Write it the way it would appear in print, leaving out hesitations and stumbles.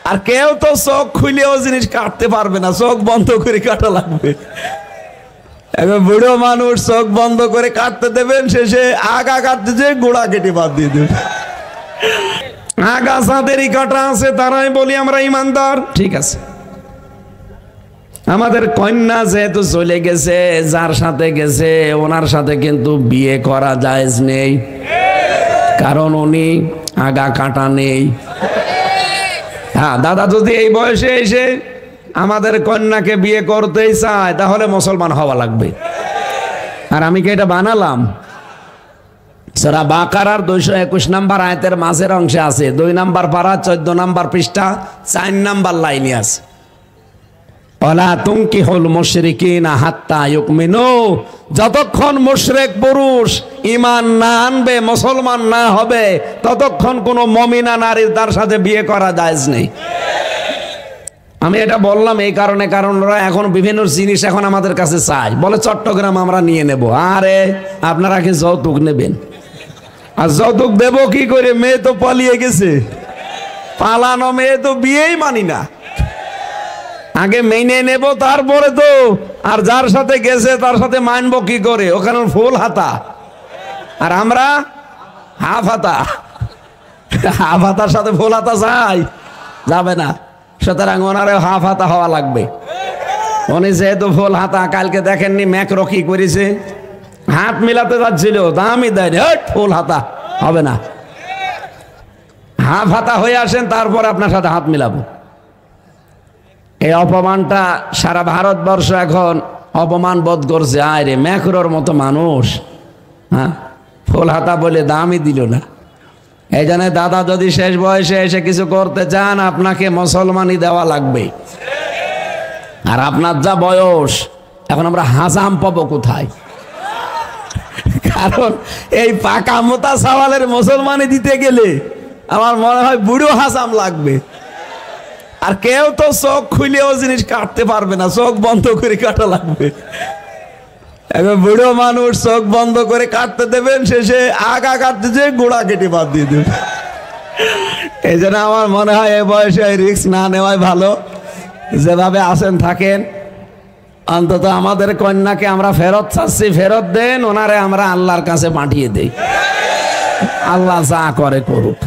আর কেউ তো চোখ খুলেও জিনিস কাটতে পারবে না, চোখ বন্ধ করে কাটা লাগবে। এখন বুড়ো মানুষ চোখ বন্ধ করে কাটতে দেবেন, শেষে আগা কাটতে যে গোড়া কেটে বাদ দিয়ে দেবেন। আগা যাদেরই কাটা আছে তারাই বলি আমরা ইমানদার। ঠিক আছে, আমাদের কন্যা যেহেতু চলে গেছে, যার সাথে গেছে ওনার সাথে কিন্তু বিয়ে করা জায়েজ নেই, কারণ উনি আগা কাটা নেই। হ্যাঁ, দাদা যদি এই বয়সে এসে আমাদের কন্যাকে বিয়ে করতেই চায় তাহলে মুসলমান হওয়া লাগবে। আর আমি কি এটা বানালাম? সূরা বাকারার 221 নম্বর আয়াতের মাঝের অংশে আছে, 2 নম্বর পারা 14 নম্বর পৃষ্ঠা 4 নম্বর লাইনে আছে, ওয়ালা তুনকিহুল মুশরিকিনা হাত্তা ইউমিনু, যতক্ষণ মুশরিক পুরুষ ঈমান না আনবে, মুসলমান না হবে, ততক্ষণ কোন মুমিনা নারীর তার সাথে বিয়ে করা জায়েজ নেই। আমি এটা বললাম এই কারণে, কারণ ওরা এখন বিভিন্ন জিনিস এখন আমাদের কাছে চায়, বলে চট্টগ্রাম আমরা নিয়ে নেব। আরে আপনারা কি যৌতুক নেবেন? আর যৌতুক দেব কি করে? মেয়ে তো পালিয়ে গেছে, পালানো মেয়ে তো বিয়েই মানি না, আগে মেনে নেব তারপরে তো। আর যার সাথে গেছে তার সাথে মানবো কি করে? ওখানে ফুল হাতা আর আমরা হাফ হাতা। হাফ হাতার সাথে ফুল হাতা চাই? যাবে না। সুতরাং ওনারে হাফ হাতা হওয়া লাগবে। উনি যেহেতু ফুল হাতা, কালকে দেখেননি ম্যাক্রো কি করেছে? হাত মিলাতে যাচ্ছিল, দামই দেয়নি, ফুল হাতা হবে না, হাফ হাতা হয়ে আসেন, তারপর আপনার সাথে হাত মিলাবো। এই অপমানটা সারা ভারতবর্ষ এখন অপমান বোধ করছে। আয় রে, ম্যাক্রোর মতো মানুষ, হ্যাঁ, ফুল হাতা বলে দামই দিল না। এই জন্য দাদা যদি শেষ বয়সে এসে কিছু করতে চান, আপনাকে মুসলমানই দেওয়া লাগবে। আর আপনার যা বয়স, এখন আমরা হাজাম পাবো কোথায়? কারণ এই পাকা মোতা সওয়ালের মুসলমানি দিতে গেলে আমার মনে হয় বুড়ো হাসাম লাগবে। আর কেউ তো চোখ খুলেও জিনিস কাটতে পারবে না, চোখ বন্ধ করে কাটা লাগবে। এখন বুড়ো মানুষ চোখ বন্ধ করে কাটতে দেবেন, শেষে আগা কাটতে যে গোড়া কেটে বাদ দিয়ে দেবেন। এই জন্য আমার মনে হয় এই বয়সে রিস্ক না নেওয়াই ভালো। যেভাবে আছেন থাকেন, অন্তত আমাদের কন্যাকে আমরা ফেরত চাচ্ছি, ফেরত দেন, ওনারে আমরা আল্লাহর কাছে পাঠিয়ে দেই, আল্লাহ যা করে করুক।